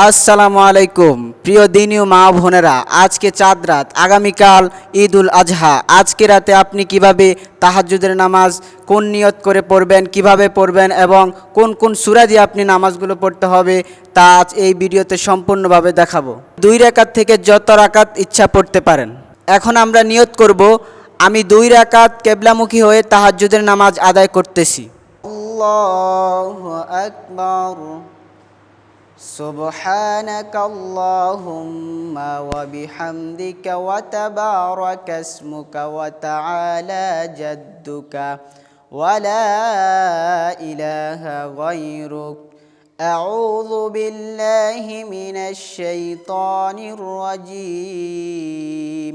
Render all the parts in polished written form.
আসসালামু আলাইকুম প্রিয় দিনী ও মা বোনেরা, আজকে চাঁদ রাত, আগামীকাল ঈদ উল আজহা। আজকে রাতে আপনি কিভাবে তাহাজ্জুদের নামাজ কোন নিয়ত করে পড়বেন, কিভাবে পড়বেন এবং কোন কোন সূরা দিয়ে আপনি নামাজগুলো পড়তে হবে তা আজ এই ভিডিওতে সম্পূর্ণভাবে দেখাবো। 2 রাকাত থেকে যত রাকাত ইচ্ছা পড়তে পারেন। এখন আমরা নিয়ত করব, আমি 2 রাকাত কেবলামুখী হয়ে তাহাজ্জুদের নামাজ আদায় করতেছি। আল্লাহু আকবার। سبحانك اللهم وبحمدك وتبارك اسمك وتعالى جدك ولا إله غيرك. أعوذ بالله من الشيطان الرجيم.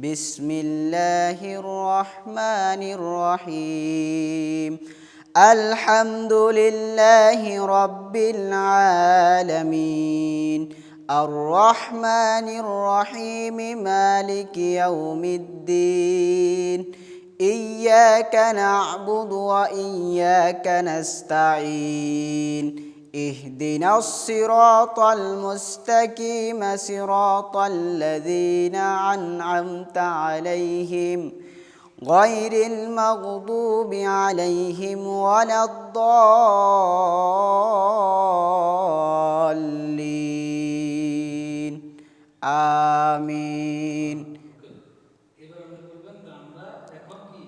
بسم الله الرحمن الرحيم. الحمد لله رب العالمين الرحمن الرحيم مالك يوم الدين. إياك نعبد وإياك نستعين. اهدنا الصراط المستقيم صراط الذين أنعمت عليهم غير المغضوب عليهم ولا الضالين. آمين. এবার আমরা বলবেন যে আমরা এখন কি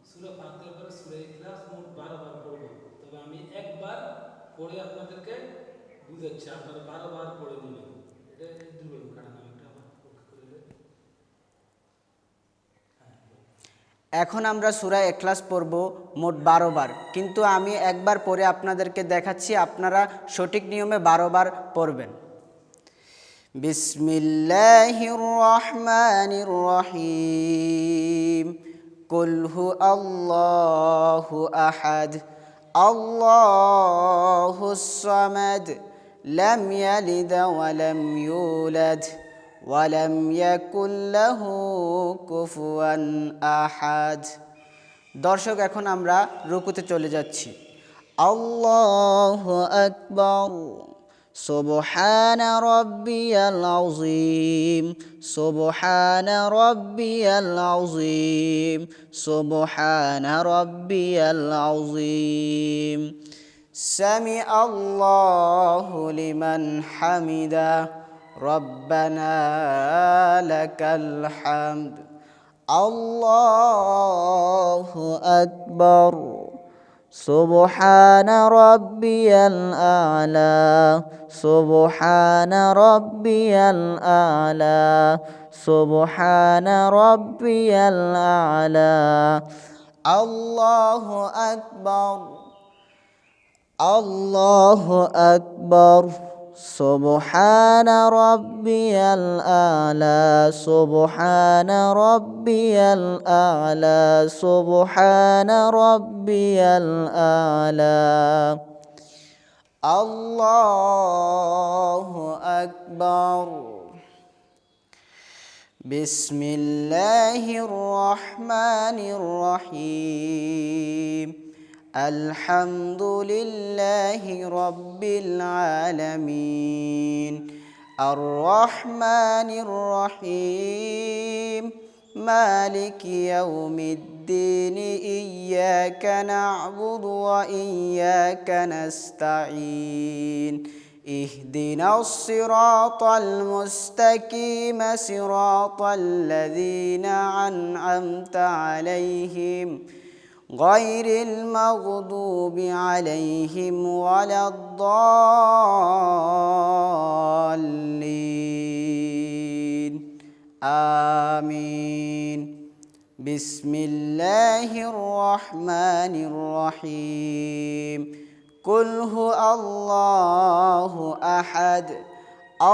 সূরা ফাতিহার পরে সূরা ইখলাস মোট 12 বার পড়ব। তবে আমি একবার পড়ে আপনাদেরকে বুঝাচ্ছি, আপনারা 12 বার পড়ে নেবেন। এটা দুর্বল কারণ আমি একটা আমার পক্ষে করে দেব। এখন আমরা সূরা ইখলাস পড়ব মোট 12 বার, কিন্তু আমি একবার পড়ে আপনাদেরকে দেখাচ্ছি, আপনারা সঠিক নিয়মে 12 বার পড়বেন। বিসমিল্লাহির রহমানির রহিম। কুল হু আল্লাহু আহাদ আল্লাহুস সামাদ লাম ইয়ালিদ ওয়া লাম ইউলাদ ওয়ালাম ইয়াকুল লাহু কুফুয়ান আহাদ। দর্শক, এখন আমরা রুকুতে চলে যাচ্ছি। আল্লাহু আকবার। সুবহান রাব্বিয়াল আযীম সুবহান রাব্বিয়াল আযীম সুবহান রাব্বিয়াল আযীম। সামি আল্লাহু লিমান হামিদা ربنا لك الحمد. الله أكبر. سبحان ربي الأعلى سبحان ربي الأعلى سبحان ربي الأعلى. الله أكبر. الله أكبر. سبحان ربي الأعلى سبحان ربي الأعلى سبحان ربي الأعلى. الله أكبر. بسم الله الرحمن الرحيم. الحمد لله رب العالمين الرحمن الرحيم مالك يوم الدين. إياك نعبد وإياك نستعين. اهدنا الصراط المستقيم صراط الذين أنعمت عليهم غير المغضوب عليهم ولا الضالين. آمين. بسم الله الرحمن الرحيم. قل هو الله أحد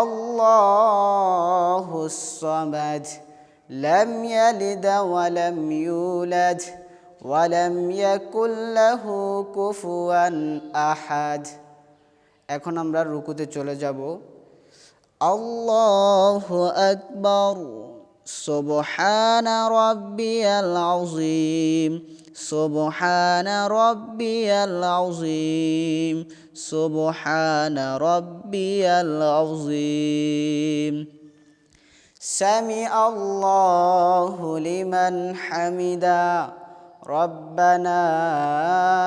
الله الصمد لم يلد ولم يولد ওয়ালাম ইয়াকুল লাহু কুফুয়ান আহাদ। এখন আমরা রুকুতে চলে যাব। আল্লাহু আকবার। سبحان ربي العظيم سبحان ربي العظيم سبحان ربي العظيم سمع الله لمن حمدا ربنا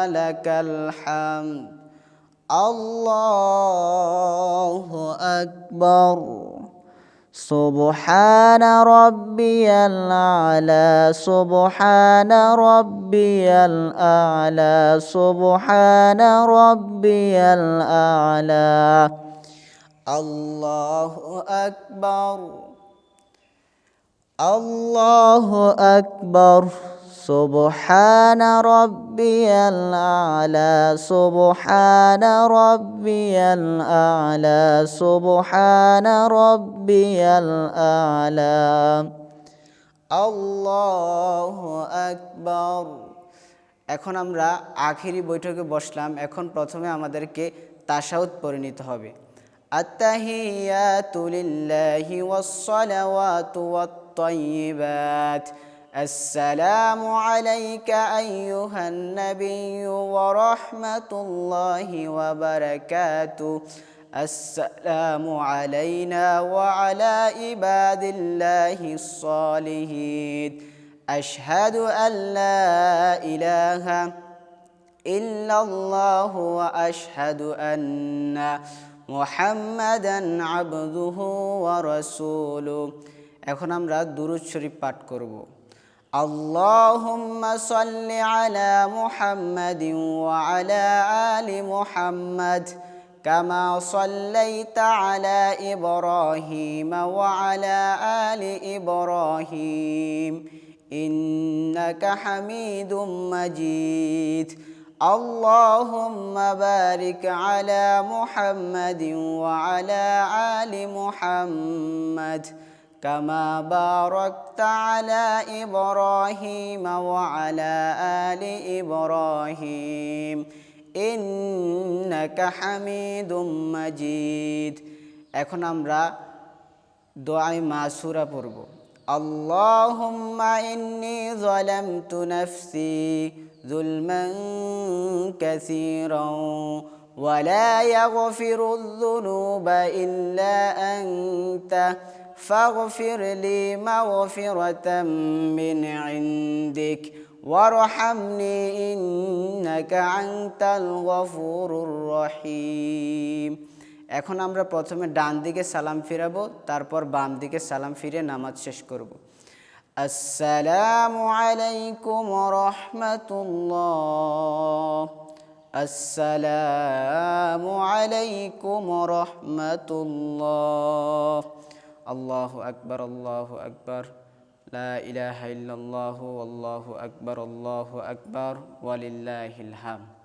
لك الحمد الله أكبر سبحان ربي الأعلى سبحان ربي الأعلى سبحان ربي الأعلى الله أكبر الله أكبر سبحان ربي الأعلى سبحان ربي الأعلى سبحان ربي الأعلى الله أكبر এখন আমরা আখেরি বৈঠকে বসলাম। এখন প্রথমে আমাদেরকে তাশাহুদ পড়ে নিতে হবে। আত্তাহিয়াতু লিল্লাহি ওয়াস-সালাওয়াতু ওয়াত-তাইয়্যিবাত السلام عليك أيها النبي ورحمة الله وبركاته السلام علينا وعلى عباد الله الصالحين أشهد أن لا إله إلا الله وأشهد أن محمدا عبده ورسوله এখন আমরা দুরূদ শরীফ পাঠ করব। اللهم صل على محمد وعلى آل محمد كما صليت على إبراهيم وعلى آل إبراهيم إنك حميد مجيد اللهم بارك على محمد وعلى آل محمد كما باركت على إبراهيم وعلى آل إبراهيم إنك حميد مجيد এখন আমরা দোয়ায়ে মাসুরা পড়ব। اللهم إني ظلمت نفسي ظلما كثيرا ولا يغفر الذنوب إلا أنت فاغفر لي مغفرة من عندك وارحمني إنك أنت الغفور الرحيم এখন আমরা প্রথমে ডান দিকে সালাম ফিরাবো, তারপর বাম দিকে সালাম ফিরে নামাজ শেষ করব। আসসালামু আলাইকুম ওয়া রাহমাতুল্লাহ আসসালামু আলাইকুম ওয়া রাহমাতুল্লাহ আল্লাহু আকবার লা ইলাহা ইল্লাল্লাহু আল্লাহু আকবার ওয়ালিল্লাহিল হামদ।